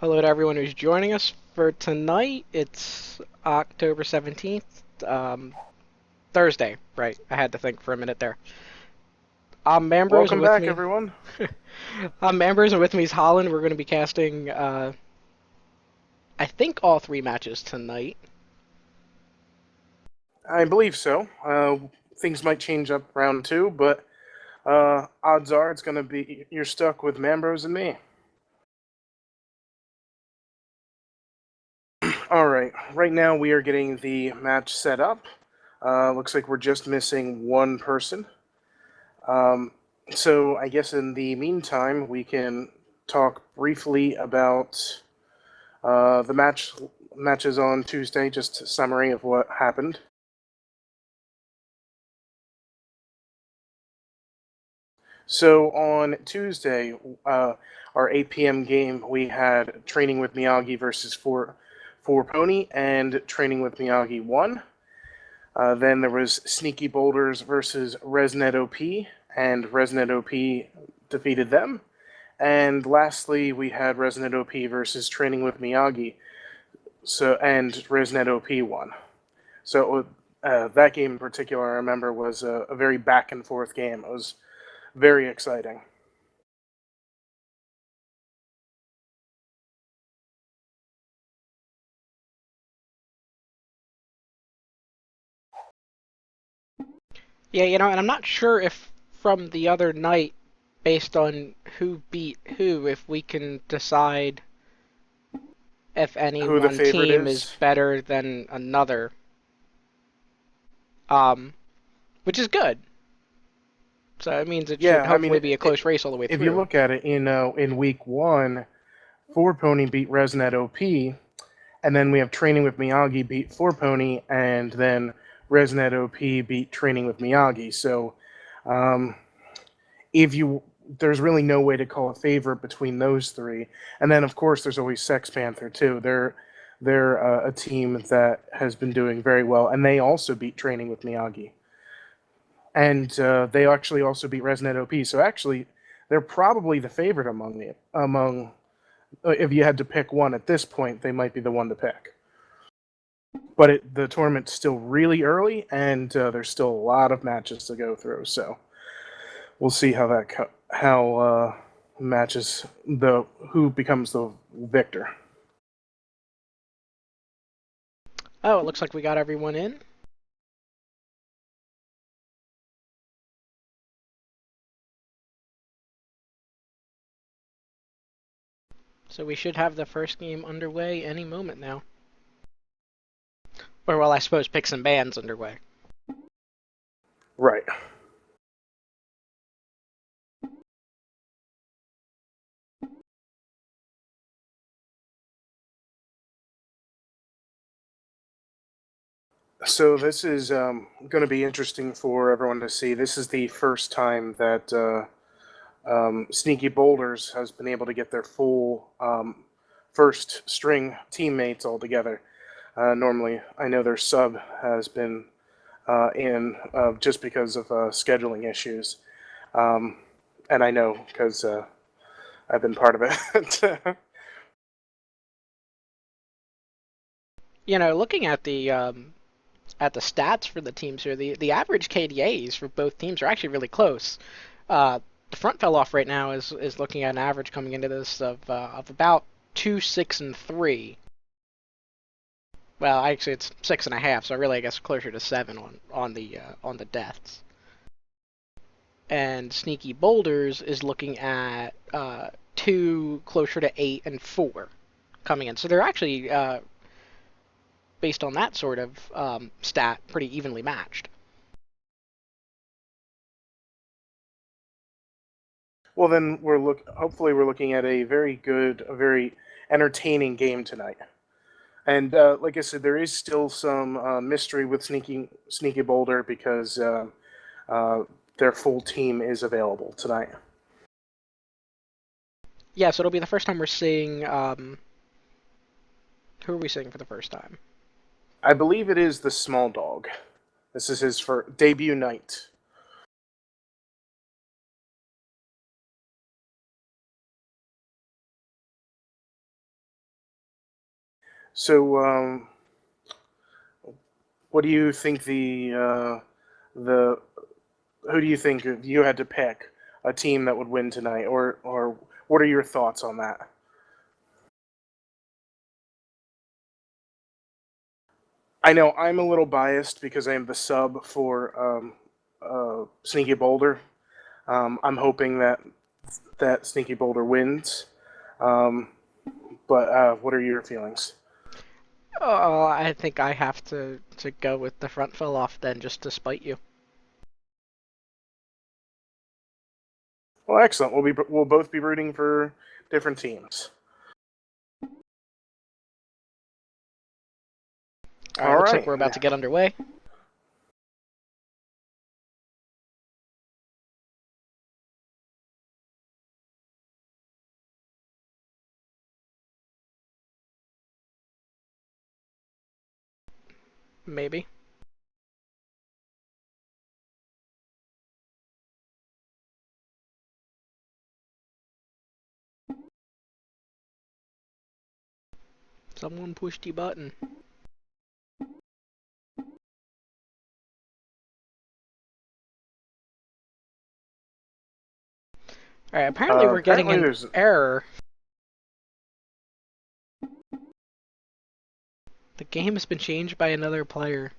Hello to everyone who's joining us for tonight. It's October 17th, Thursday, right? I had to think for a minute there. I'm Ambrose, and Welcome with back, me, everyone. I'm Ambrose, and with me is Holland. We're going to be casting, I think, all three matches tonight. I believe so. Things might change up round two, but odds are it's going to be you're stuck with Mambros and me. All right. Right now we are getting the match set up. Looks like we're just missing one person. Um, so I guess in the meantime we can talk briefly about the matches on Tuesday. Just a summary of what happened. So on Tuesday, our 8 p.m. game, we had Training with Miyagi versus Four Pony, and Training with Miyagi won. Then there was Sneaky Boulders versus Resnet OP, and Resnet OP defeated them. And lastly, we had Resnet OP versus Training with Miyagi, and Resnet OP won. So that game in particular, I remember, was a very back and forth game. It was very exciting. Yeah, and I'm not sure if from the other night, based on who beat who, if we can decide if any Who the one favorite team is is? better than another, um, which is good. So it means it should Yeah, I mean, hopefully be a close race all the way if you through. look at it, in week one, Four Pony beat Resnet OP, and then we have Training with Miyagi beat Four Pony, and then Resnet OP beat Training with Miyagi. So, um, if you there's really no way to call a favorite between those three. And then of course there's always Sex Panther too. They're a team that has been doing very well, and they also beat Training with Miyagi. And they actually also beat Resnet OP. So actually, they're probably the favorite among. If you had to pick one at this point, they might be the one to pick. But the tournament's still really early, and there's still a lot of matches to go through. So we'll see how matches the who becomes the victor. Oh, it looks like we got everyone in. So we should have the first game underway any moment now. Or, well, I suppose picks and bans underway. Right. So this is going to be interesting for everyone to see. This is the first time that Sneaky Boulders has been able to get their full first string teammates all together. Normally, I know their sub has been in just because of scheduling issues, um, and I know because I've been part of it. Looking at the stats for the teams here, the average KDAs for both teams are actually really close. The front fell off right now is looking at an average coming into this of about 2, 6, and 3. Well, actually, it's 6.5, so really, I guess closer to 7 on the deaths. And Sneaky Boulders is looking at 2, closer to 8 and 4 coming in. So they're actually, based on that sort of stat, pretty evenly matched. Well, then hopefully we're looking at a very good, a very entertaining game tonight. And like I said, there is still some mystery with Sneaky Boulder because uh, their full team is available tonight. Yeah, so it'll be the first time we're seeing. Who are we seeing for the first time? I believe it is the small dog. This is his for debut night. So, what do you think the who do you think if you had to pick a team that would win tonight, or what are your thoughts on that? I know I'm a little biased because I am the sub for Sneaky Boulder. I'm hoping that Sneaky Boulder wins. Um, but what are your feelings? Oh, I think I have to go with the front fell off then, just to spite you. Well, excellent. We'll both be rooting for different teams. All right, All looks like right. we're about to get underway. Maybe. Someone pushed the button. All right, apparently we're getting Apparently, an there's error. The game has been changed by another player.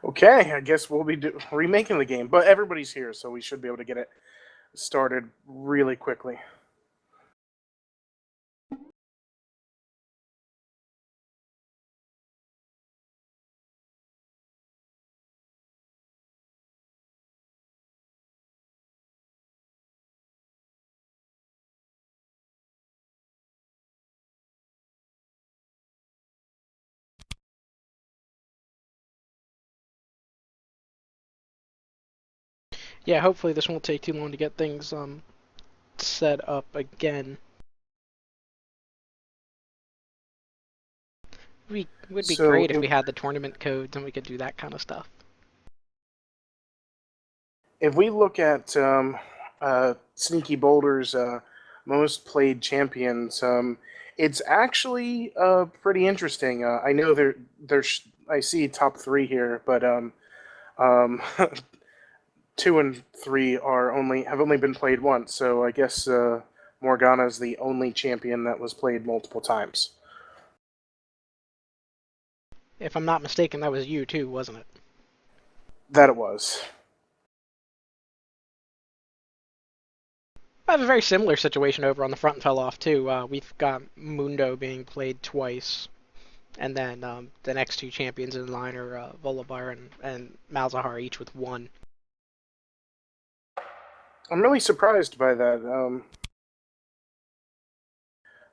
okay. I guess we'll be remaking the game, but everybody's here, so we should be able to get it started really quickly. Yeah, hopefully this won't take too long to get things set up again. Would be So great if we had the tournament codes and we could do that kind of stuff. if we look at Sneaky Boulder's most played champions, it's actually pretty interesting. I know there's I see top three here, but um, 2 and 3 have only been played once. So I guess Morgana is the only champion that was played multiple times. If I'm not mistaken, that was you too, wasn't it? That it was. I have a very similar situation over on the front fell off too. We've got Mundo being played twice, and then the next two champions in line are Volibear and Malzahar, each with one. I'm really surprised by that.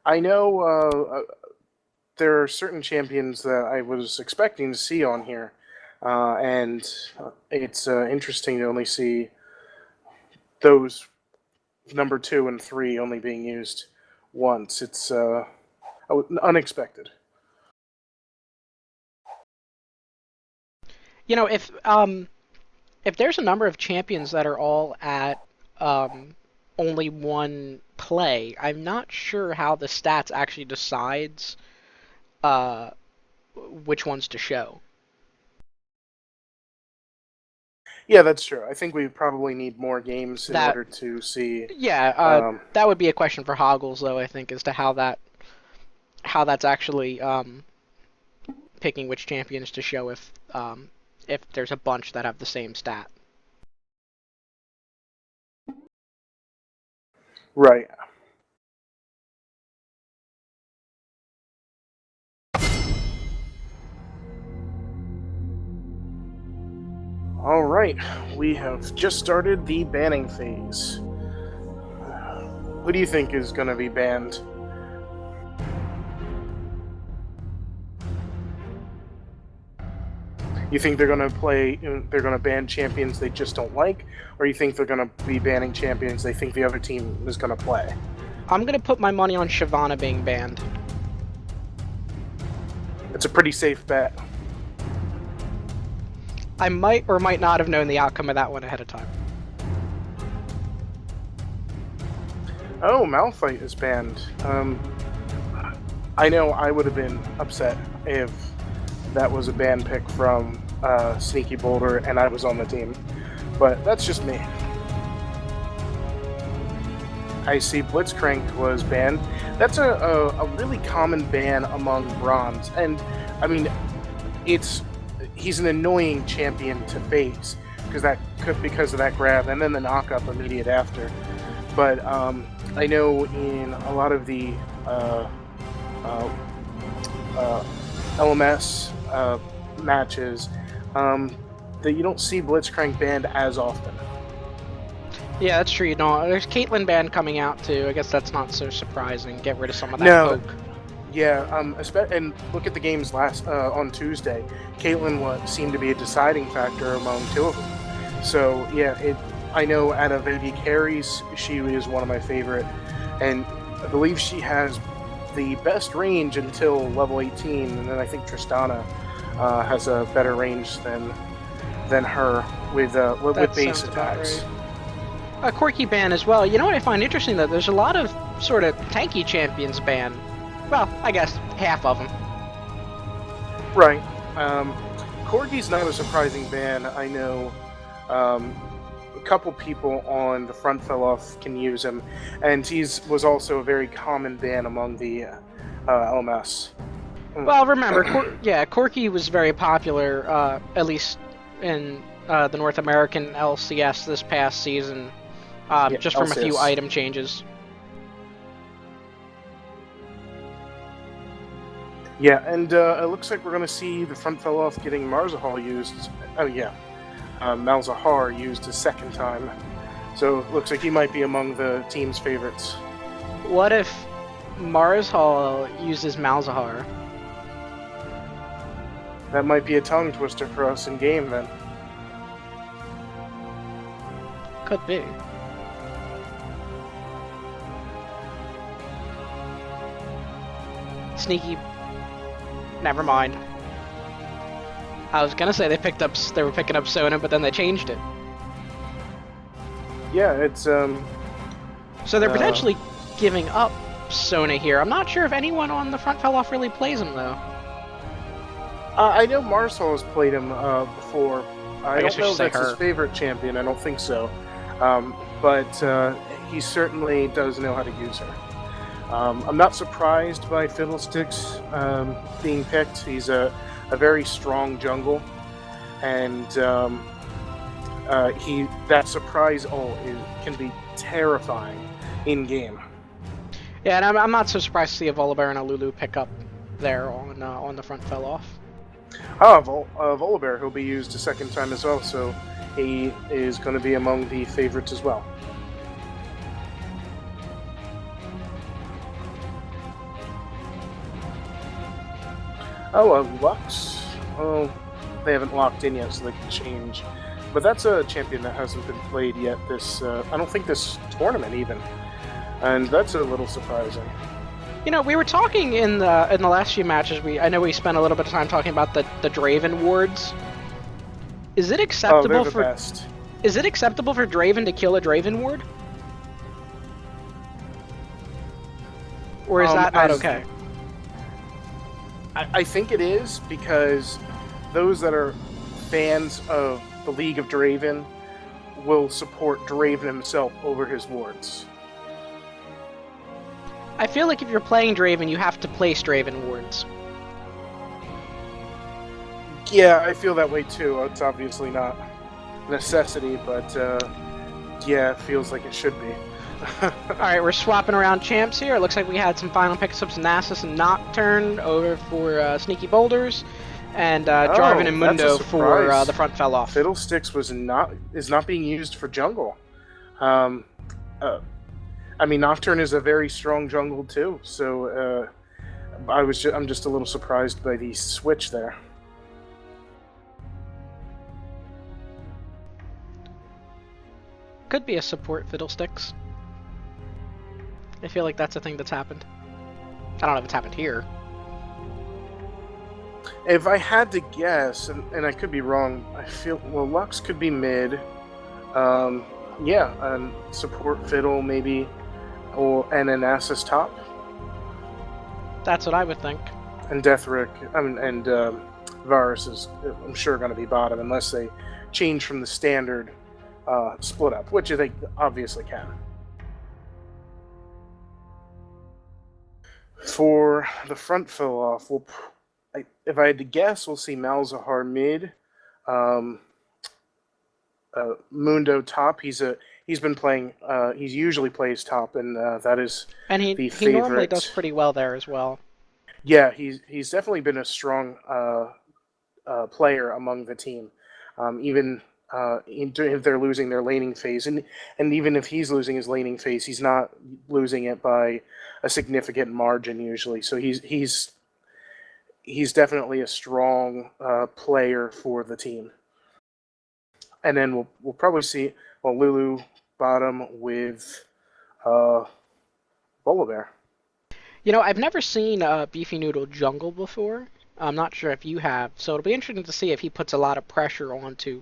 I know there are certain champions that I was expecting to see on here, and it's interesting to only see those number 2 and 3 only being used once. It's unexpected. You know, if there's a number of champions that are all at um, only one play, I'm not sure how the stats actually decides uh, which ones to show. Yeah, that's true. I think we probably need more games in That order to see. Yeah, Um, that would be a question for Hoggles though. I think as to how that's actually picking which champions to show if there's a bunch that have the same stat. right. All right. We have just started the banning phase. Who do you think is going to be banned? You think they're going to they're going to ban champions they just don't like, or you think they're going to be banning champions they think the other team is going to play? I'm gonna put my money on Shyvana being banned. It's a pretty safe bet. I might or might not have known the outcome of that one ahead of time. Oh, Malphite is banned. I know I would have been upset if that was a ban pick from Sneaky Boulder and I was on the team, but that's just me. I see Blitzcrank was banned. That's a really common ban among bronze, and I mean, he's an annoying champion to face because of that grab and then the knockup immediate after. But I know in a lot of the uh, LMS matches that you don't see Blitzcrank banned as often. Yeah, that's true. You know, there's Caitlyn ban coming out too. I guess that's not so surprising. Get rid of some of that No, poke. yeah, and look at the games last on Tuesday. Caitlyn seemed to be a deciding factor among two of them. So yeah, I know out of AD carries, she is one of my favorite, and I believe she has the best range until level 18, and then I think Tristana has a better range than her with base attacks. A quirky ban as well. You know what I find interesting though? There's a lot of sort of tanky champions banned. Well, I guess half of them. Right. Corgi's not a surprising ban. I know a couple people on the front fell off can use him, and was also a very common ban among the LMS. Well, remember, Corky was very popular, at least in the North American LCS this past season, just from LCS. a few item changes. Yeah, and it looks like we're going to see the front fell off getting Malzahar used. Oh yeah, Malzahar used a second time. So it looks like he might be among the team's favorites. What if Malzahar uses Malzahar? That might be a tongue twister for us in game then. Could be. Sneaky. Never mind. I was gonna say they were picking up Sona, but then they changed it. Yeah, it's So they're potentially giving up Sona here. I'm not sure if anyone on the front fell off really plays him though. I know Marsal has played him before. I don't know if that's his favorite champion. I don't think so. But he certainly does know how to use her. I'm not surprised by Fiddlesticks being picked. He's a very strong jungle, and that surprise ult can be terrifying in game. Yeah, and I'm not so surprised to see a Volibear and a Lulu pick up there on the front fell off. Volibear, he'll be used a second time as well, so he is going to be among the favorites as well. Oh, Lux. Oh, they haven't locked in yet, so they can change. But that's a champion that hasn't been played yet. I don't think this tournament even, and that's a little surprising. You know, we were talking in the last few matches. I know we spent a little bit of time talking about the Draven wards. Is it acceptable they're the best. Is it acceptable for Draven to kill a Draven ward? Or is that not okay? I think it is, because those that are fans of the League of Draven will support Draven himself over his wards. I feel like if you're playing Draven, you have to place Draven wards. Yeah, I feel that way too. It's obviously not a necessity, but yeah, it feels like it should be. Alright, we're swapping around champs here. It looks like we had some final pickups, Nasus and Nocturne over for Sneaky Boulders, and Jarvan and Mundo for the front fell off. Fiddlesticks is not being used for jungle. I mean, Nocturne is a very strong jungle too, so I'm just a little surprised by the switch there. Could be a support Fiddlesticks. I feel like that's a thing that's happened. I don't know if it's happened here. If I had to guess, and I could be wrong, I feel, well, Lux could be mid. Yeah, and support Fiddle maybe, and an Nasus top. That's what I would think. And Deathrick, and Varus is, I'm sure, going to be bottom unless they change from the standard split up, which they obviously can. For the front fill off, if I had to guess, we'll see Malzahar mid, um, Mundo top. He's been playing. He usually plays top, and that is And the he normally does favorite. pretty well there as well. Yeah, he's definitely been a strong player among the team. Even if they're losing their laning phase, and even if he's losing his laning phase, he's not losing it by a significant margin usually. So he's definitely a strong player for the team. And then we'll probably see Lulu bottom with uh, Volibear. I've never seen Beefy Noodle jungle before. I'm not sure if you have, so it'll be interesting to see if he puts a lot of pressure onto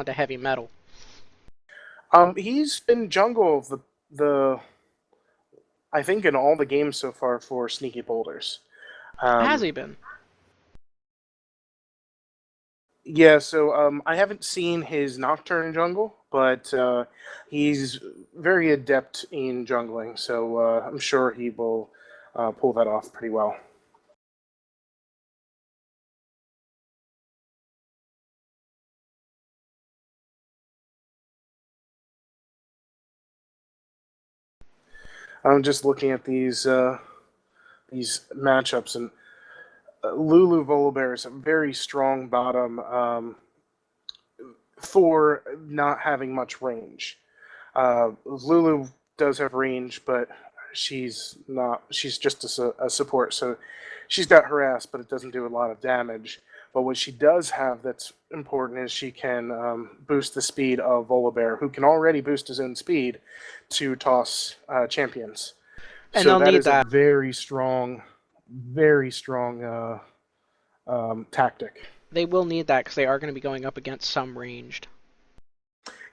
heavy metal. He's been jungle the I think in all the games so far for Sneaky Boulders. Has Um, he been? yeah, so I haven't seen his Nocturne jungle, but he's very adept in jungling, so I'm sure he will pull that off pretty well. I'm just looking at these matchups, and Lulu Volibear is a very strong bottom for not having much range. Lulu does have range, but she's not. She's just a support, so she's got harass, but it doesn't do a lot of damage. But what she does have that's important is she can boost the speed of Volibear, who can already boost his own speed to toss champions. And So they'll that need is a that. very strong tactic. They will need that because they are going to be going up against some ranged.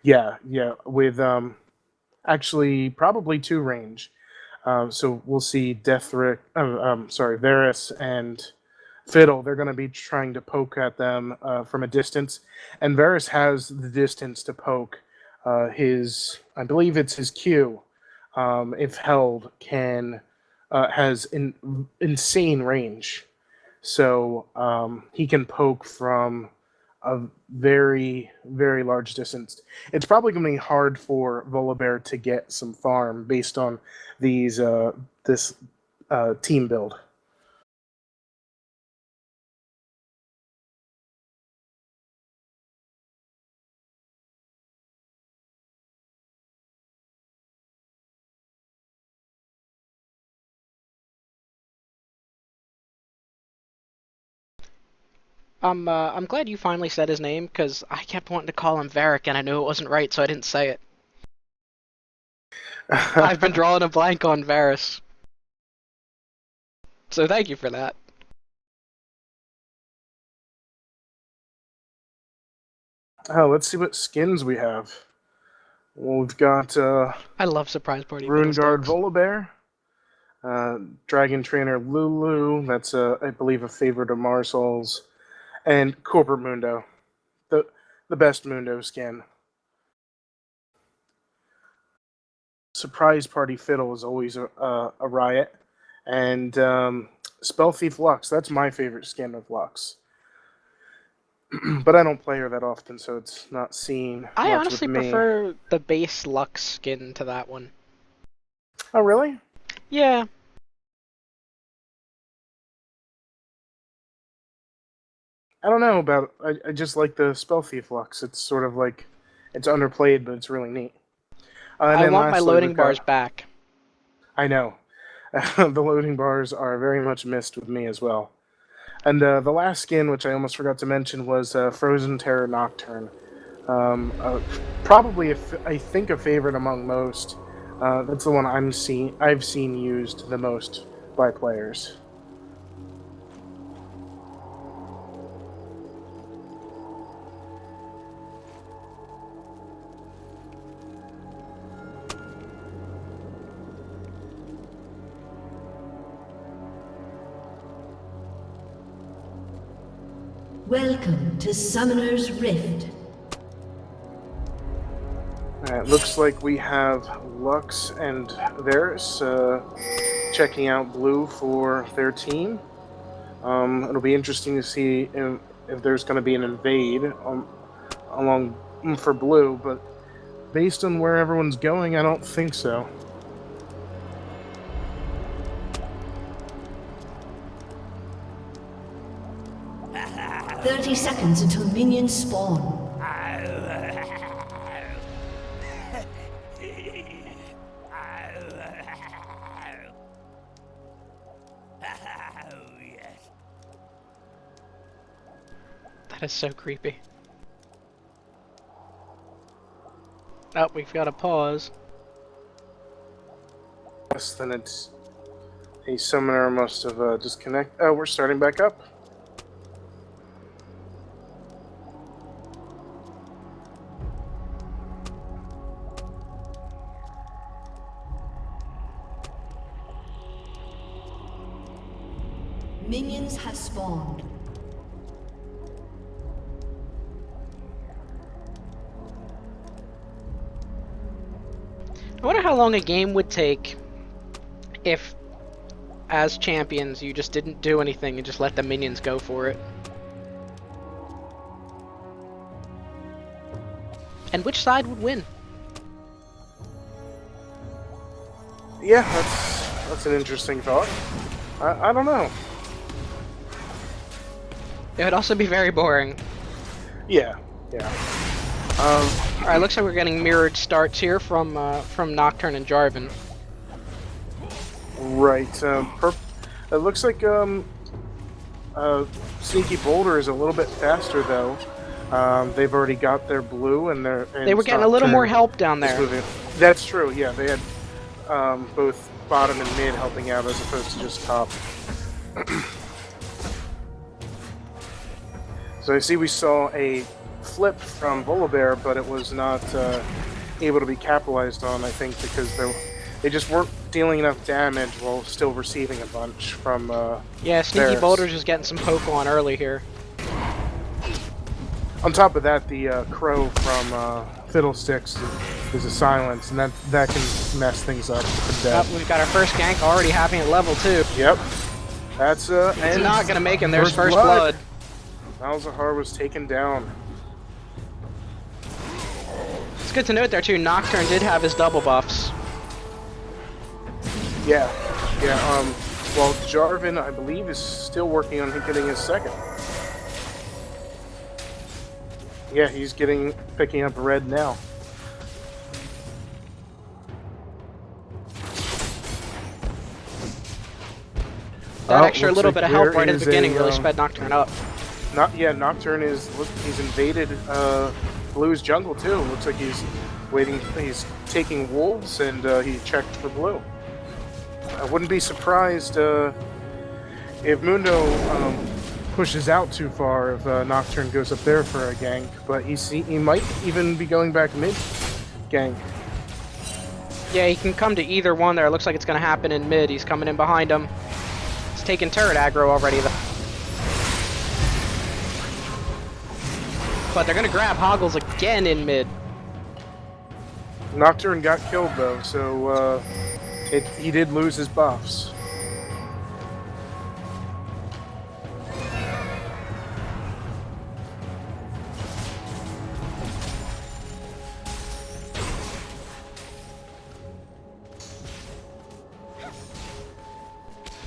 Yeah, with actually probably two range. So we'll see Varus and Fiddle. They're going to be trying to poke at them from a distance, and Varus has the distance to poke. I believe it's his Q, if held, has insane range. So he can poke from a very, very large distance. It's probably going to be hard for Volibear to get some farm based on this team build. I'm glad you finally said his name because I kept wanting to call him Varric and I knew it wasn't right, so I didn't say it. I've been drawing a blank on Varus, so thank you for that. Oh, let's see what skins we have. Well, we've got I love Surprise Party Rune Guard Fiddlesticks. Volibear, Dragon Trainer Lulu. That's I believe a favorite of Marsol's, and Corporate Mundo, the best Mundo skin. Surprise Party Fiddle is always a riot, and Spell Thief Lux. That's my favorite skin of Lux. But I don't play her that often, so it's not seen I much with honestly me. prefer the base Lux skin to that one. Oh, really? Yeah, I don't know about. I just like the Spell Thief Lux. It's sort of like it's underplayed, but it's really neat. And I then want my lastly, loading we've got. bars back. I know. The loading bars are very much missed with me as well. And the last skin, which I almost forgot to mention, was Frozen Terror Nocturne. Probably, I think, a favorite among most. That's the one I've seen used the most by players. Welcome to Summoner's Rift. It looks like we have Lux and Varus checking out blue for their team. It'll be interesting to see if there's going to be an invade along for blue, but based on where everyone's going, I don't think so. "30 seconds until minions spawn. That is so creepy. Oh, we've got to pause. Yes, then it's a summoner must have disconnected. Oh, we're starting back up. Minions have spawned. I wonder how long a game would take if, as champions, you just didn't do anything and just let the minions go for it. And which side would win? Yeah, that's an interesting thought. I don't know. It would also be very boring. Yeah. Alright, looks like we're getting mirrored starts here from Nocturne and Jarvan. Right. It looks like Sneaky Boulder is a little bit faster though. They've already got their blue and They were getting a little more help down there. That's true. Yeah, they had both bottom and mid helping out as opposed to just top. So I see we saw a flip from Volibear, but it was not able to be capitalized on, I think, because they just weren't dealing enough damage while still receiving a bunch from Yeah, Sneaky Varus. Boulder's just getting some poke on early here. On top of that, the crow from Fiddlesticks is a silence, and that can mess things up to death. We've got our first gank already happening at level 2. Yep. That's It's not gonna make him. There's first blood. Malzahar was taken down. It's good to note there too, Nocturne did have his double buffs. Yeah. Well, Jarvan, I believe, is still working on getting his second. Yeah, he's picking up red now. That extra little bit of help right at the is beginning really sped Nocturne up. Nocturne he's invaded Blue's jungle too. Looks like he's taking wolves, and he checked for blue. I wouldn't be surprised if Mundo pushes out too far if Nocturne goes up there for a gank, but he might even be going back mid gank. Yeah, he can come to either one there. It looks like it's going to happen in mid. He's coming in behind him. He's taking turret aggro already, though. But they're going to grab Hoggles again in mid. Nocturne got killed though, so he did lose his buffs.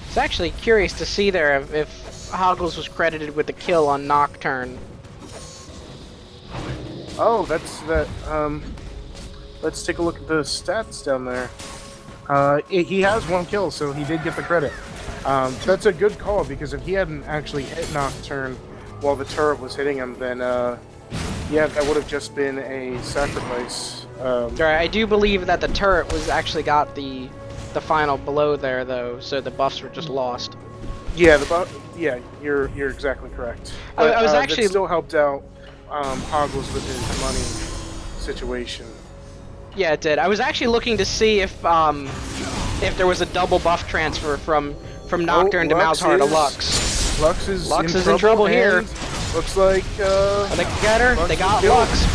It's actually curious to see there if Hoggles was credited with the kill on Nocturne. Oh, that's that. Let's take a look at the stats down there. He has 1 kill, so he did get the credit. That's a good call, because if he hadn't actually hit Nocturne while the turret was hitting him, then yeah, that would have just been a sacrifice. Right, I do believe that the turret was actually got the final blow there, though, so the buffs were just lost. Yeah, yeah, you're exactly correct. But, I was actually that still helped out Hoggles with his money situation. Yeah, it did. I was actually looking to see if there was a double buff transfer from Nocturne to Malzahar to Lux. Lux is in trouble here. Looks like They can get her. They got killed. Lux.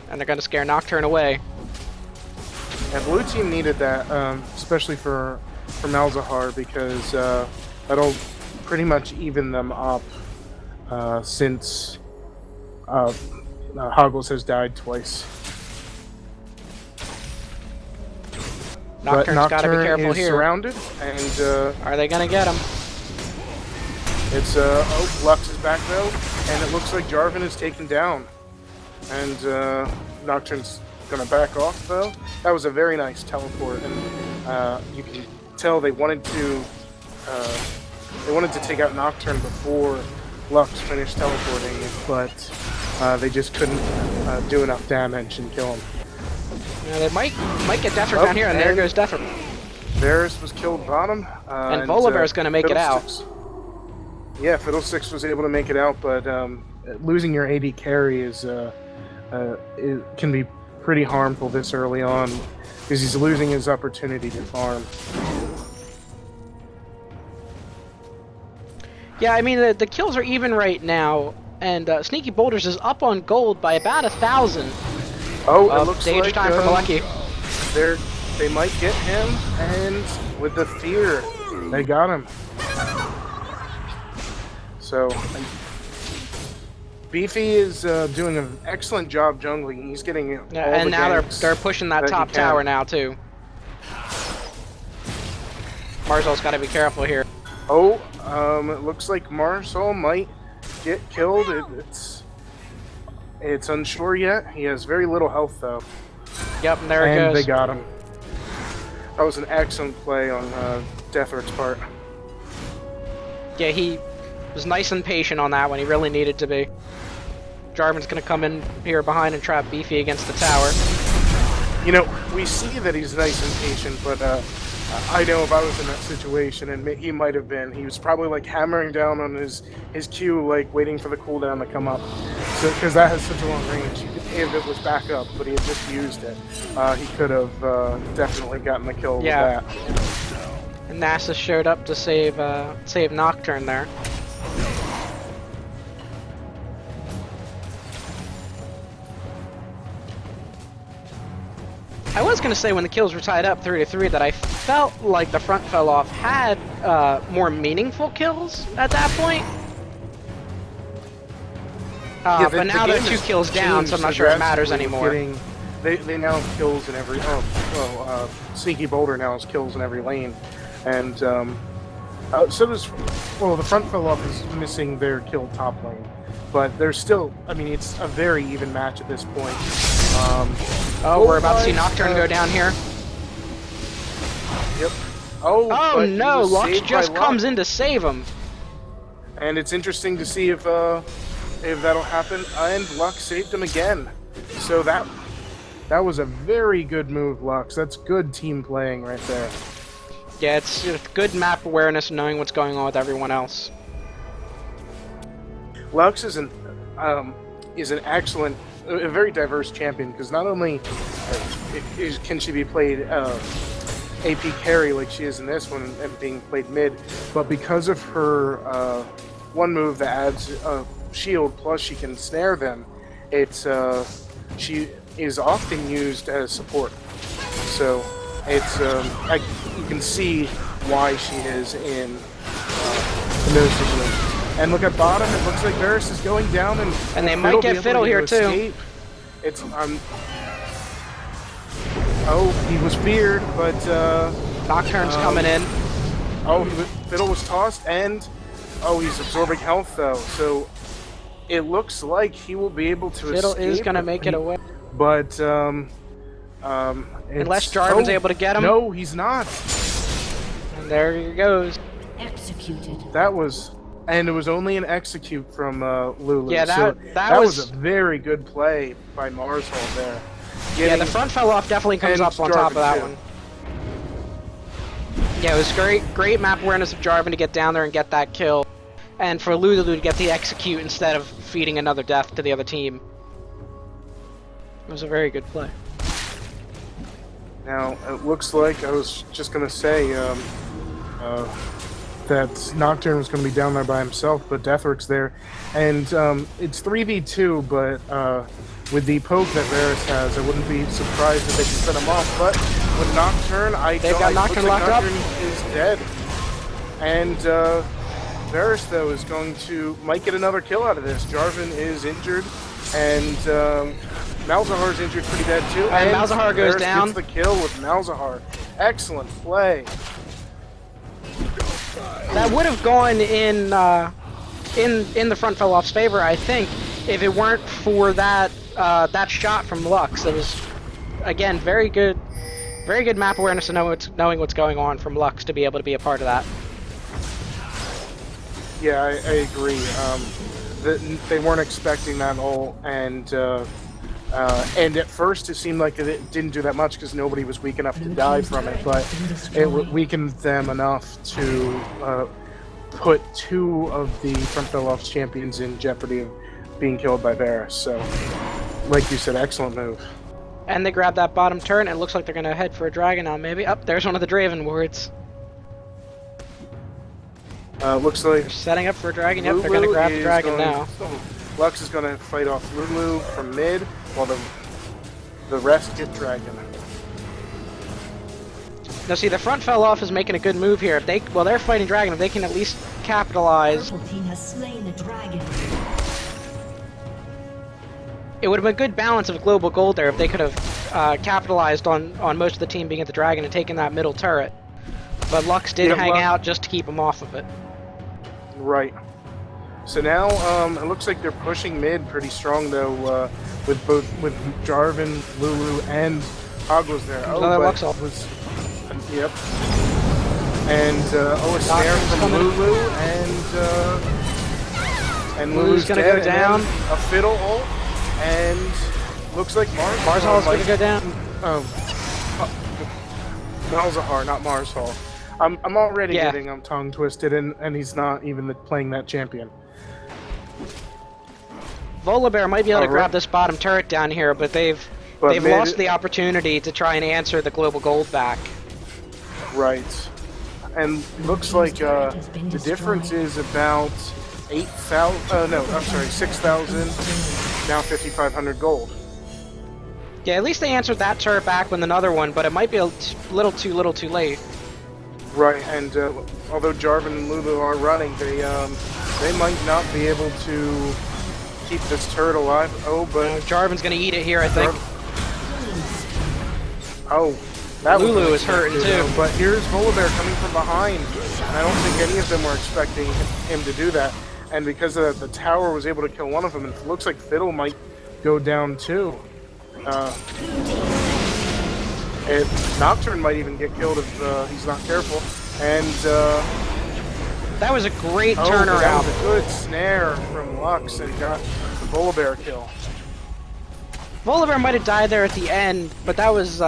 And they're going to scare Nocturne away. And blue team needed that, especially for Malzahar, because that'll pretty much even them up since Hoggles has died twice. Nocturne's got to be careful is here. surrounded, and Are they going to get him? it's oh, Lux is back though, and it looks like Jarvan is taken down, and Nocturne's gonna back off though. That was a very nice teleport, and you can tell they wanted to take out Nocturne before Lux finished teleporting, but they just couldn't do enough damage and kill him. Yeah, they might get Deathroot down here, and there goes Deathroot. Varus was killed bottom, And Volibear's gonna make it out. Yeah, Fiddlesticks was able to make it out, but losing your AD carry is it can be pretty harmful this early on, because he's losing his opportunity to farm. Yeah, I mean, the kills are even right now, and Sneaky Boulders is up on gold by about 1,000. Oh, it looks danger like time for Malecki. They might get him, and with the fear, they got him. So, Beefy is doing an excellent job jungling. He's getting Yeah, all and the now ganks they're pushing that that he top can. tower now too. Marzel's got to be careful here. Oh, it looks like Marsal might get killed. It's unsure yet. He has very little health though. Yep, and there it And goes. they got him. That was an excellent play on Deathroot's part. Yeah, he was nice and patient on that when he really needed to be. Jarvan's gonna come in here behind and trap Beefy against the tower. You know, we see that he's nice and patient, but I know if I was in that situation, and he might have been, he was probably like hammering down on his Q, like waiting for the cooldown to come up. So, because that has such a long range, if it was back up, but he had just used it, he could have definitely gotten the kill with that. And NASA showed up to save Nocturne there. I was going to say when the kills were tied up 3-3 that I felt like the front fell off had more meaningful kills at that point. But now they're 2 kills down, so I'm not sure it matters anymore. They now have kills in every... Sneaky Boulder now has kills in every lane. And so does... Well, the front fell off is missing their kill top lane. But there's still... I mean, it's a very even match at this point. We're about to see Nocturne go down here. Yep. Oh no, Lux just comes in to save him. And it's interesting to see if that'll happen. And Lux saved him again. So that was a very good move, Lux. That's good team playing right there. Yeah, it's good map awareness and knowing what's going on with everyone else. Lux is an excellent, a very diverse champion, because not only can she be played AP carry like she is in this one and being played mid, but because of her one move that adds shield plus she can snare them, she is often used as support. So it's you can see why she is in those situations. And look at bottom, it looks like Varus is going down, and they might get Fiddle here too. It's oh, he was feared, but Nocturne's coming in. Oh, Fiddle was tossed, and he's absorbing health though, so it looks like he will be able to Fiddle escape. is gonna make it away, but unless Jarvan's able to get him. No, he's not. And there he goes. Executed. That was. And it was only an execute from Lulu. Yeah, that was was a very good play by Marsal there. Yeah, the front fell off definitely comes up on top of that one. Yeah, it was great map awareness of Jarvan to get down there and get that kill. And for Lulu to get the execute instead of feeding another death to the other team. It was a very good play. Now, it looks like, I was just going to say, that Nocturne was going to be down there by himself, but Deathrick's there. And it's 3v2, but with the poke that Varus has, I wouldn't be surprised if they can set him off. But with Nocturne, They've got Nocturne locked up. Nocturne is dead. And Varus, though, might get another kill out of this. Jarvan is injured, and Malzahar's injured pretty bad too. And Malzahar goes Varus down. Gets the kill with Malzahar. Excellent play. That would have gone in the front fell off's favor, I think, if it weren't for that shot from Lux. It was, again, very good map awareness and knowing what's going on from Lux to be able to be a part of that. Yeah, I agree. They weren't expecting that ult, and at first it seemed like it didn't do that much because nobody was weak enough to die from it, but it weakened them enough to put two of the front fell off's champions in jeopardy of being killed by Varus. So, like you said, excellent move. And they grab that bottom turn, and it looks like they're going to head for a dragon now, maybe. Up there's one of the Draven wards. Looks like They're setting up for a dragon. Yep, they're going to grab the dragon now. Lux is going to fight off Lulu from mid, while the rest get dragon. Now see, the front fell off is making a good move here. If they're fighting dragon, if they can at least capitalize. Purple team has slain the dragon. It would have been a good balance of global gold there if they could have capitalized on most of the team being at the dragon and taken that middle turret. But Lux did hang out just to keep him off of it. Right. So now it looks like they're pushing mid pretty strong though, with Jarvan, Lulu, and Hogwa's there. Another Lux ult. Yep. And a snare from Lulu, and Lulu's gonna dead, go down. And a fiddle ult, and looks like Marzhal's gonna go down. Malzahar, not Marzhal. I'm already Yeah. getting him tongue twisted, and he's not even playing that champion. Volibear might be able to grab this bottom turret down here, but they've lost the opportunity to try and answer the global gold back. Right. And looks like the difference is about 6,000, now 5,500 gold. Yeah, at least they answered that turret back with another one, but it might be a little too late. Right, and although Jarvan and Lulu are running, they might not be able to keep this turret alive. Oh, but Jarvan's gonna eat it here, I think. That Lulu is hurting too. But here's Volibear coming from behind, and I don't think any of them were expecting him to do that. And because of that, the tower was able to kill one of them, and it looks like Fiddle might go down too. Nocturne might even get killed if he's not careful. And that was a great turnaround. That was a good snare from Lux and got the Volibear kill. Volibear might have died there at the end, but that was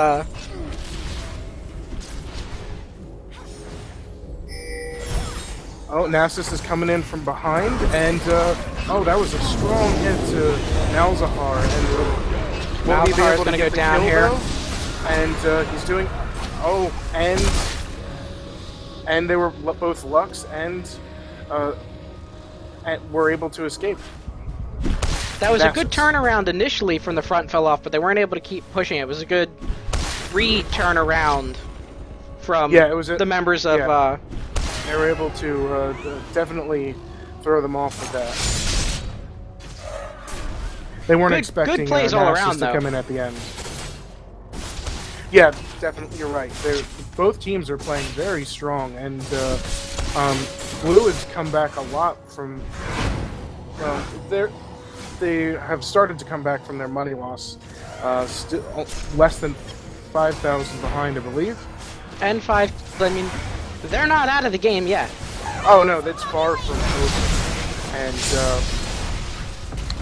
Oh, Nasus is coming in from behind, and that was a strong hit to Malzahar, and Malzahar is going to go down here. Though? And he's doing, and they were both Lux and were able to escape. That was a good turnaround initially from the front fell off, but they weren't able to keep pushing it. It was a good re-turnaround from the members of. Yeah. They were able to definitely throw them off with that. They weren't expecting good plays all around, to though. come in at the end. Yeah, definitely, you're right. Both teams are playing very strong, and Blue has come back a lot from. They have started to come back from their money loss. Still less than 5,000 behind, I believe. And 5. I mean, they're not out of the game yet. Oh no, that's far from over. And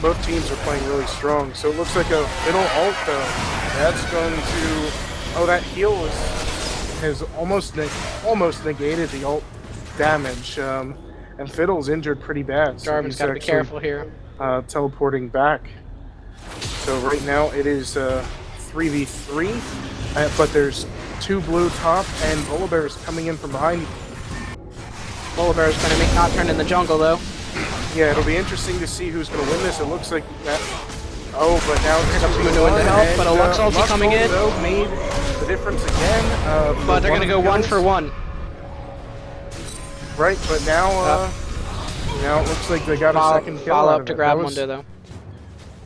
both teams are playing really strong. So it looks like a middle ult though. That's going to. Oh, that heal has almost negated the ult damage. And Fiddle's injured pretty bad. So Jarvan's got to be careful here. Teleporting back. So right now it is 3v3, but there's 2 blue top, and Volibear is coming in from behind. Volibear is going to make Nocturne in the jungle, though. Yeah, it'll be interesting to see who's going to win this. It looks like that. Oh, but now Here comes Mundo in to help, but a Lux ulti coming in. Though, made the difference again. But they're going to go 1-for-1. Right, but now now it looks like they got a second kill Follow out up of to it. grab That was Mundo, though.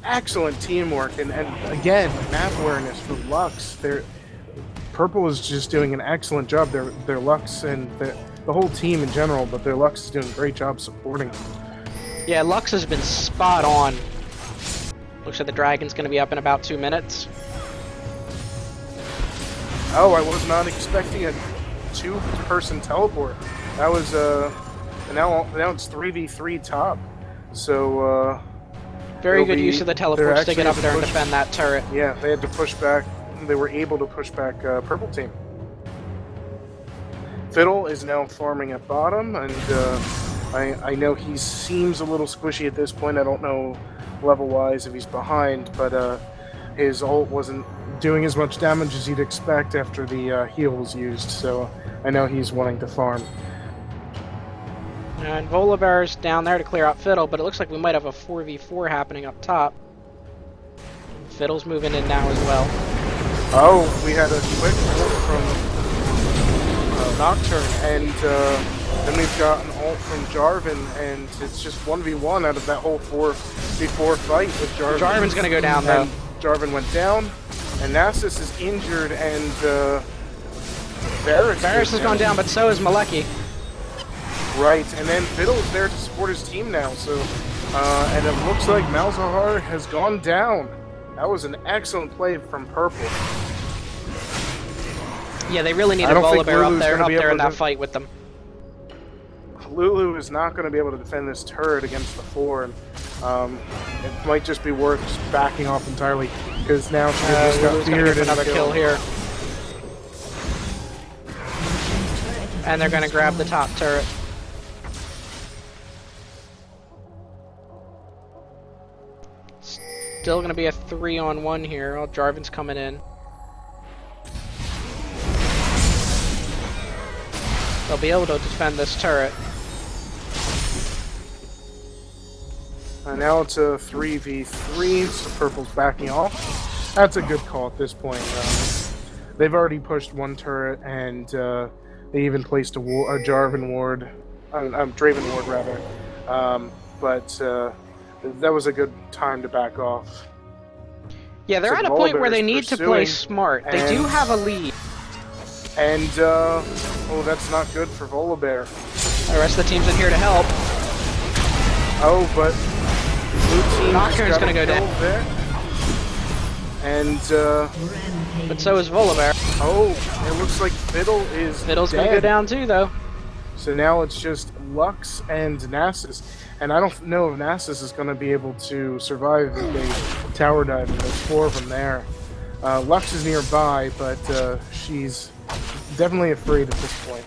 excellent teamwork, and again, map awareness for Lux. Purple is just doing an excellent job. Their Lux and the whole team in general, but their Lux is doing a great job supporting. Yeah, Lux has been spot on. Looks like the Dragon's going to be up in about 2 minutes. Oh, I was not expecting a 2-person teleport. That was now it's 3v3 top. So very good use of the teleports to get up there and push, defend that turret. Yeah, they had to push back. They were able to push back purple team. Fiddle is now farming at bottom, and I know he seems a little squishy at this point. I don't know level-wise if he's behind, but his ult wasn't doing as much damage as you'd expect after the heal was used, so I know he's wanting to farm. And Volibear's down there to clear out Fiddle, but it looks like we might have a 4v4 happening up top. Fiddle's moving in now as well. Oh, we had a quick ult from Nocturne, and then we've got an ult from Jarvan, and it's just 1v1 out of that whole 4v4 fight with Jarvan. Jarvan's gonna go down, though. And Jarvan went down, and Nasus is injured, and Varus has gone down, but so is Malecki. Right, and then Fiddle's there to support his team now, so, and it looks like Malzahar has gone down. That was an excellent play from Purple. Yeah, they really needed Volibear up there in that fight with them. Lulu is not going to be able to defend this turret against the 4, and it might just be worth just backing off entirely, because now she just got feared and another kill here. And they're going to grab the top turret. Still going to be a 3-on-1 here. Oh, Jarvan's coming in. They'll be able to defend this turret. Now it's a 3v3, so Purple's backing off. That's a good call at this point. They've already pushed one turret, and they even placed a Jarvan ward, Draven ward rather. But that was a good time to back off. Yeah, they're at a point where they need to play smart. They do have a lead. And, oh, that's not good for Volibear. The rest of the team's in here to help. Oh, but blue team Nocturne's gonna go down. There. And, but so is Volibear. Oh, it looks like Fiddle's gonna go down too, though. So now it's just Lux and Nasus. And I don't know if Nasus is going to be able to survive if they tower dive, and there's 4 of them there. Lux is nearby, but she's definitely afraid at this point.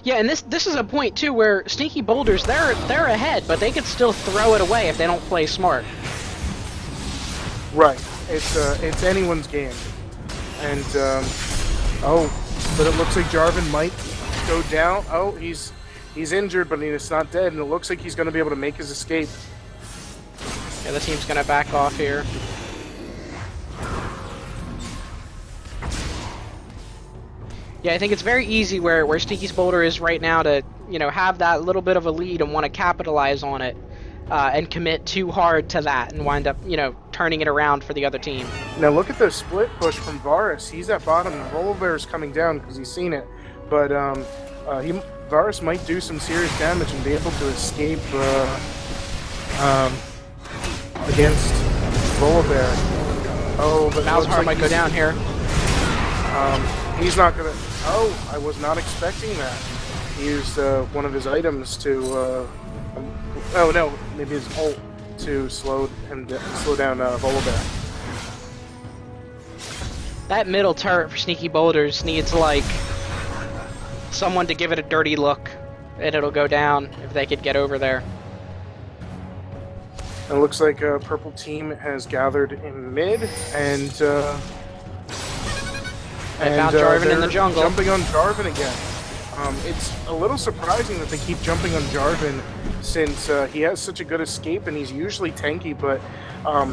Yeah, and this is a point too where Sneaky Boulders, they're ahead, but they can still throw it away if they don't play smart. Right. It's anyone's game. And oh, but it looks like Jarvan might go down. Oh, he's injured, but he's not dead, and it looks like he's going to be able to make his escape. Yeah, the team's going to back off here. Yeah, I think it's very easy where Sneaky's Boulder is right now to, have that little bit of a lead and want to capitalize on it and commit too hard to that and wind up, turning it around for the other team. Now look at the split push from Varus. He's at bottom. Volibear is coming down because he's seen it, but Varus might do some serious damage and be able to escape against Volibear. Oh, but Malzahar might go down here. He's not gonna. Oh, I was not expecting that. He used one of his items to. Oh no, maybe his ult to slow down Volibear. That middle turret for Sneaky Boulders needs like someone to give it a dirty look, and it'll go down if they could get over there. It looks like a purple team has gathered in mid, and found Jarvan in the jungle. Jumping on Jarvan again. It's a little surprising that they keep jumping on Jarvan since he has such a good escape and he's usually tanky, but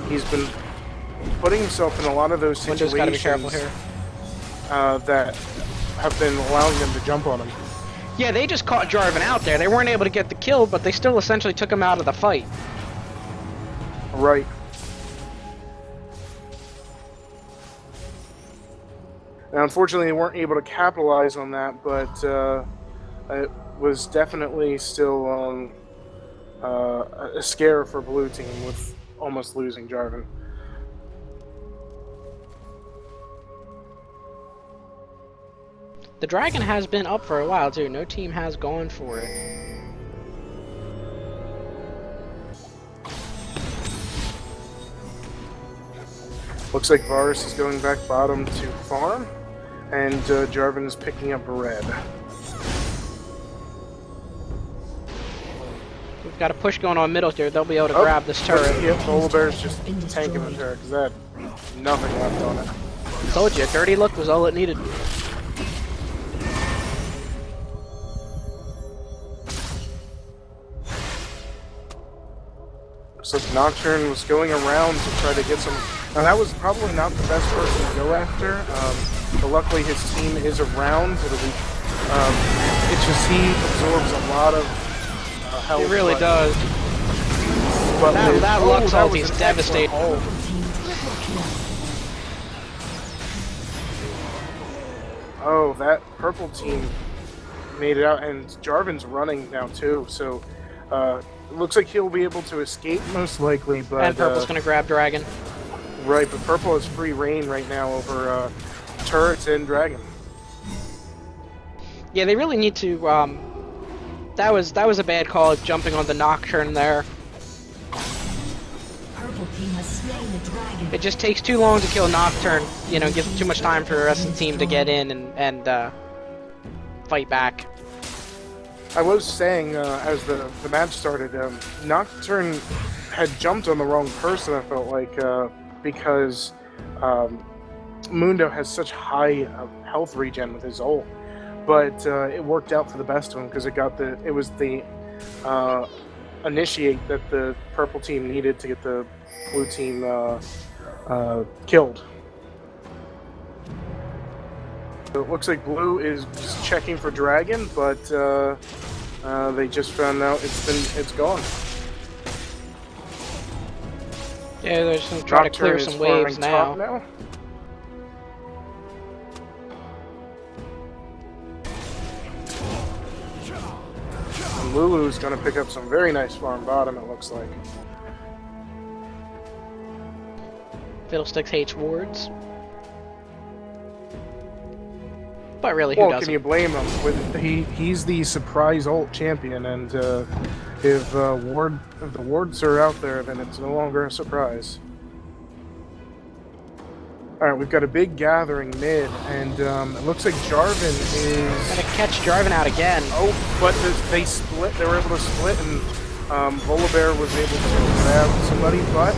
he's been putting himself in a lot of those Window's got to be situations careful here. that have been allowing them to jump on him. Yeah, they just caught Jarvan out there. They weren't able to get the kill, but they still essentially took him out of the fight. Right. Now, unfortunately, they weren't able to capitalize on that, but it was definitely still a scare for Blue Team with almost losing Jarvan. The Dragon has been up for a while, too. No team has gone for it. Looks like Varus is going back bottom to farm, and Jarvan is picking up red. We've got a push going on middle here. They'll be able to grab this turret. Yep, Volibear's just tanking the turret because that had nothing left on it. Told you, a dirty look was all it needed. So Nocturne was going around to try to get some. Now that was probably not the best person to go after, but luckily his team is around. It'll be. It's just he absorbs a lot of health. It really does. But That Lux ult is devastating. Oh, that purple team made it out, and Jarvan's running now too. So it looks like he'll be able to escape most likely. But And purple's gonna grab Dragon. right, but purple has free reign right now over turrets and dragon. Yeah, they really need to. That was a bad call, jumping on the Nocturne there. Purple team has slain the dragon. It just takes too long to kill Nocturne. You know, gives too much time for the rest of the team to get in and fight back. I was saying as the match started, Nocturne had jumped on the wrong person. I felt like because Mundo has such high health regen with his ult, but it worked out for the best of him because it was the initiate that the purple team needed to get the blue team killed. So it looks like blue is just checking for dragon, but they just found out it's gone. Yeah, they're just gonna try to clear Nocturne some is waves farming now. top And Lulu's going to pick up some very nice farm bottom, it looks like. Fiddlesticks hates wards. But really, who Well, doesn't? can you blame him? He's the surprise ult champion, and if the wards are out there, then it's no longer a surprise. All right, we've got a big gathering mid, and it looks like Jarvan is Gonna catch Jarvan out again. Oh, but they split. They were able to split, and Volibear was able to grab somebody. But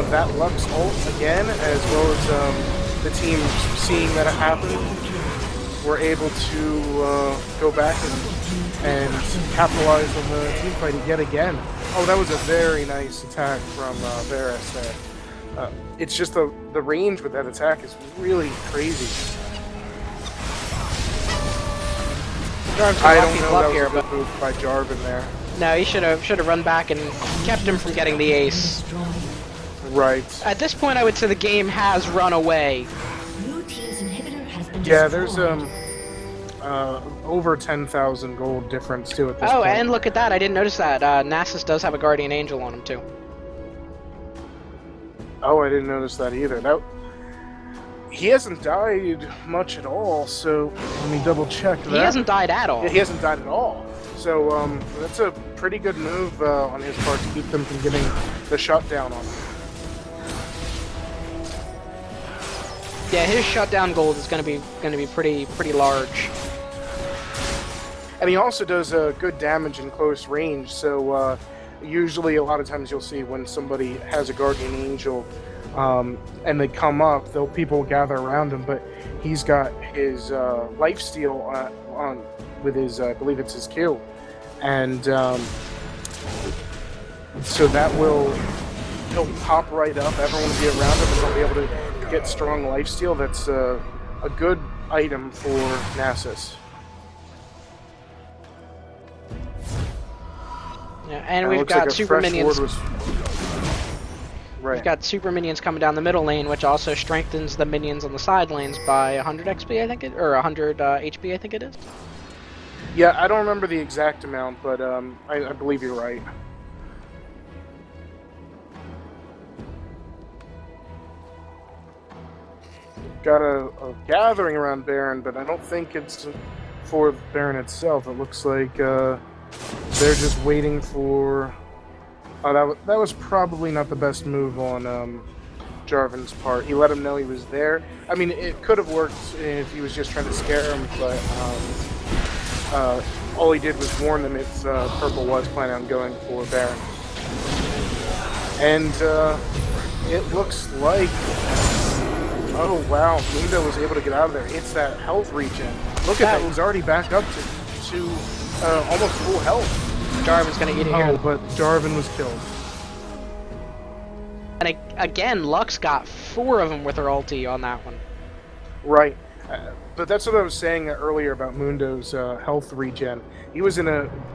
that Lux ult again, as well as the team seeing that it happened, were able to go back and capitalize on the team fight yet again. Oh, that was a very nice attack from Varus there. It's just the range with that attack is really crazy. I don't know, that was a good move by Jarvan there. No, he should have run back and kept him from getting the ace. Right. At this point, I would say the game has run away. Blue team's inhibitor has been Yeah, there's destroyed. over 10,000 gold difference too at this Oh, point. and look at that! I didn't notice that. Nasus does have a Guardian Angel on him too. Oh, I didn't notice that either. He hasn't died much at all, so let me double check that. He hasn't died at all. Yeah, he hasn't died at all. So that's a pretty good move on his part to keep them from getting the shutdown on him. Yeah, his shutdown gold is gonna be pretty large. And he also does good damage in close range, so usually a lot of times you'll see when somebody has a Guardian Angel, and they come up, people gather around him, but he's got his lifesteal on with his, I believe it's his Q, and so he'll pop right up. Everyone will be around him, and he'll be able to get strong lifesteal. That's a good item for Nasus. Yeah, and we've got like super minions. Right. We've got super minions coming down the middle lane, which also strengthens the minions on the side lanes by 100 XP, I think or 100 HP, I think it is. Yeah, I don't remember the exact amount, but I believe you're right. Got a gathering around Baron, but I don't think it's for Baron itself. It looks like they're just waiting for... Oh, that was probably not the best move on Jarvan's part. He let him know he was there. I mean, it could have worked if he was just trying to scare him, but all he did was warn them if Purple was planning on going for Baron. And it looks like... Oh wow, Mundo was able to get out of there. It's that health regen. Look at that, he's already back up to almost full health. Jarvan's gonna eat it here. Oh, but Jarvan was killed. And again, Lux got 4 of them with her ulti on that one. Right. But that's what I was saying earlier about Mundo's health regen. He was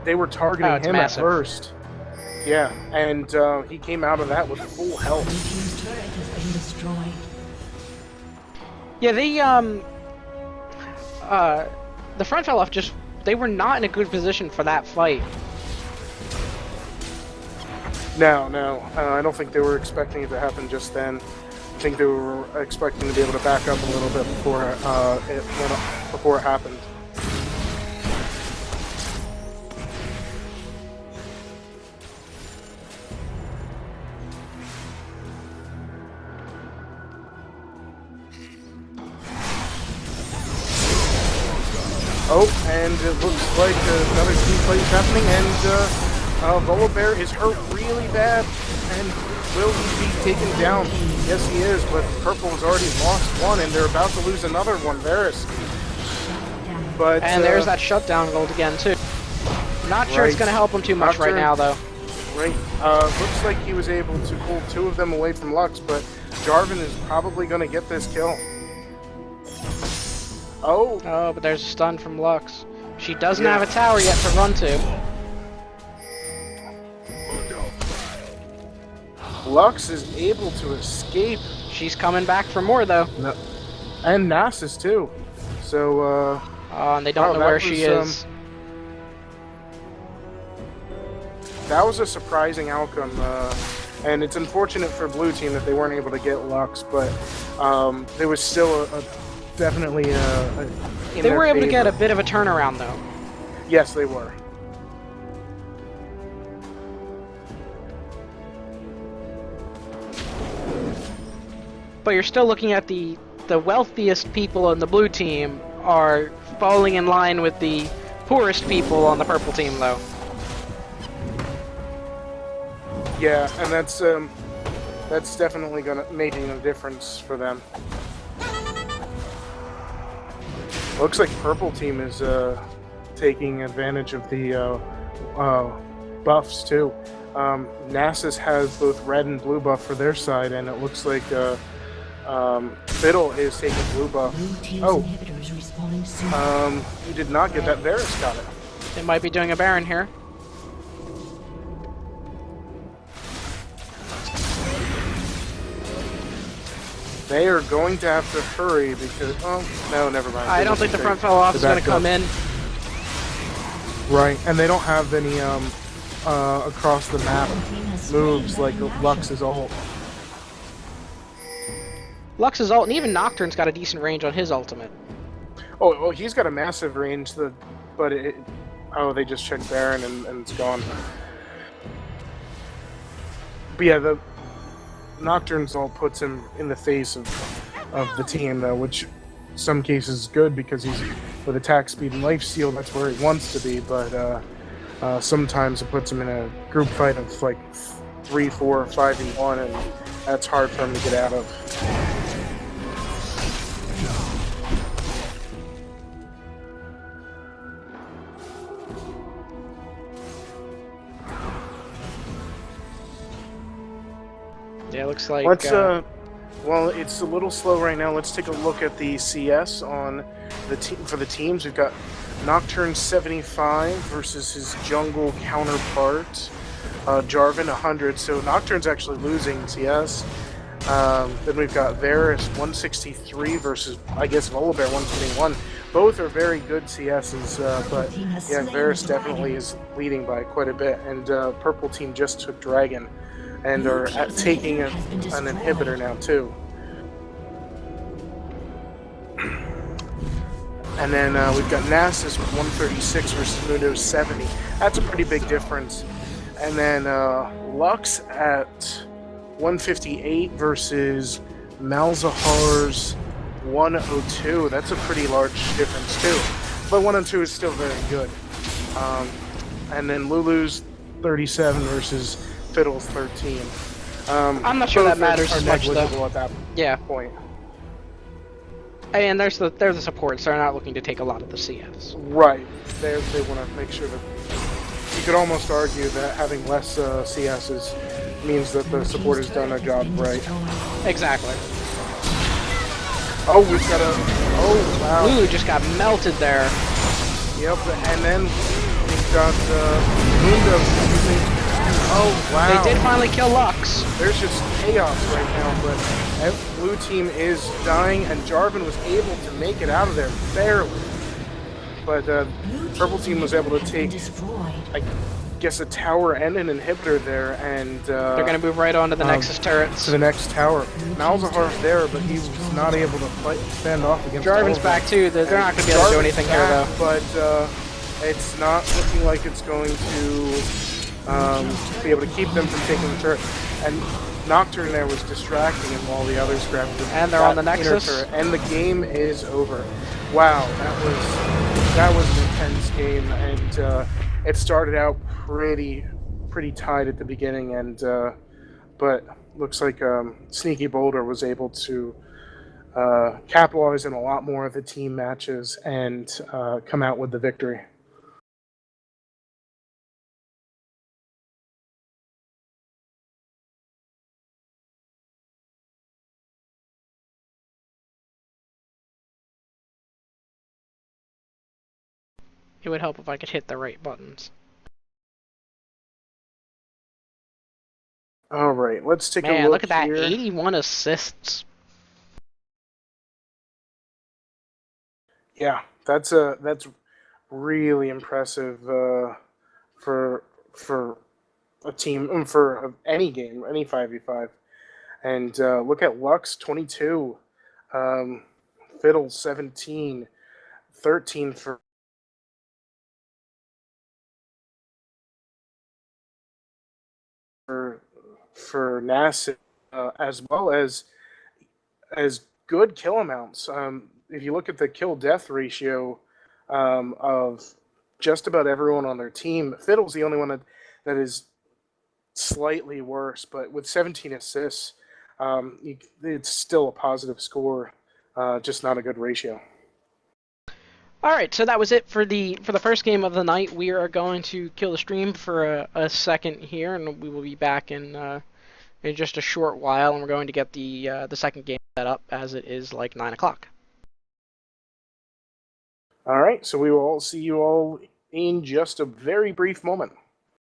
they were targeting him massive. At first. Yeah, and he came out of that with full health. Blue team's turret has been destroyed. Yeah, the front fell off they were not in a good position for that fight. No, I don't think they were expecting it to happen just then. I think they were expecting to be able to back up a little bit before it happened. Oh, and it looks like another team fight is happening, and Volibear is hurt really bad, and will he be taken down? Yes, he is, but Purple has already lost one, and they're about to lose another one, Varus. But there's that shutdown gold again, too. Not sure it's going to help him too much right now, though. Right. Looks like he was able to pull 2 of them away from Lux, but Jarvan is probably going to get this kill. Oh, but there's a stun from Lux. She doesn't have a tower yet to run to. Lux is able to escape. She's coming back for more, though. No. And Nasus, too. So, and they don't know where she is. That was a surprising outcome, and it's unfortunate for Blue Team that they weren't able to get Lux, but there was still definitely they were able to get a bit of a turnaround, though. Yes, they were. But you're still looking at the wealthiest people on the blue team are falling in line with the poorest people on the purple team, though. Yeah, and that's definitely making a difference for them. Looks like purple team is taking advantage of the buffs too. Nasus has both red and blue buff for their side, and it looks like Fiddle is taking blue buff. Oh, you did not get that. Varus got it. They might be doing a Baron here. They are going to have to hurry because... Oh, no, never mind. I don't think the front fell off is going to come in. Right, and they don't have any across the map moves like Lux's ult. Lux's ult, and even Nocturne's got a decent range on his ultimate. Oh, well, he's got a massive range, but they just checked Baron and it's gone. But yeah, the Nocturne's ult puts him in the face of the team, though, which in some cases is good because he's with attack speed and lifesteal, that's where he wants to be, but sometimes it puts him in a group fight of like 3, 4, 5v1, and that's hard for him to get out of. Yeah, it looks like. Let's well, it's a little slow right now. Let's take a look at the CS on the for the teams. We've got Nocturne 75 versus his jungle counterpart, Jarvan 100. So Nocturne's actually losing CS. Then we've got Varus 163 versus, I guess, Volibear 121. Both are very good CSs, but yeah, Varus definitely is leading by quite a bit. And Purple Team just took Dragon and are taking an inhibitor now too. And then we've got Nasus with 136 versus Mundo's 70. That's a pretty big difference. And then Lux at 158 versus Malzahar's 102. That's a pretty large difference too. But 102 is still very good. And then Lulu's 37 versus Fiddle's 13. I'm not sure that matters are as much though. negligible at that point. And there's the support, so they're not looking to take a lot of the CS. Right. They want to make sure that you could almost argue that having less CSs means that the support has done their job right. Exactly. Oh, we've got a... Oh, wow. Lulu just got melted there. Yep, and then we've got Mundo using... Oh, wow. They did finally kill Lux. There's just chaos right now, but blue team is dying, and Jarvan was able to make it out of there, barely. But purple team was able to take, I guess, a tower and an inhibitor there, and... they're going to move right on to the Nexus turrets. To the next tower. Malzahar's there, but he was not able to stand off against Jarvan's back too. They're not going to be able to do anything here, though. But it's not looking like it's going to be able to keep them from taking the turret. And Nocturne there was distracting him while the others grabbed the and they're on the Nexus. turret, and the game is over. Wow, that was an intense game, and it started out pretty tight at the beginning, and but looks like Sneaky Boulder was able to capitalize on a lot more of the team matches and come out with the victory. It would help if I could hit the right buttons. All right, let's take a Man, look at that, here. 81 assists. Yeah, that's really impressive for a team, for any game, any 5v5. And look at Lux 22, Fiddle 17, 13 for NASA, as well as good kill amounts. If you look at the kill-death ratio of just about everyone on their team, Fiddle's the only one that is slightly worse, but with 17 assists, it's still a positive score, just not a good ratio. All right, so that was it for the first game of the night. We are going to kill the stream for a second here, and we will be back in just a short while. And we're going to get the second game set up, as it is like 9 o'clock. All right, so we will see you all in just a very brief moment.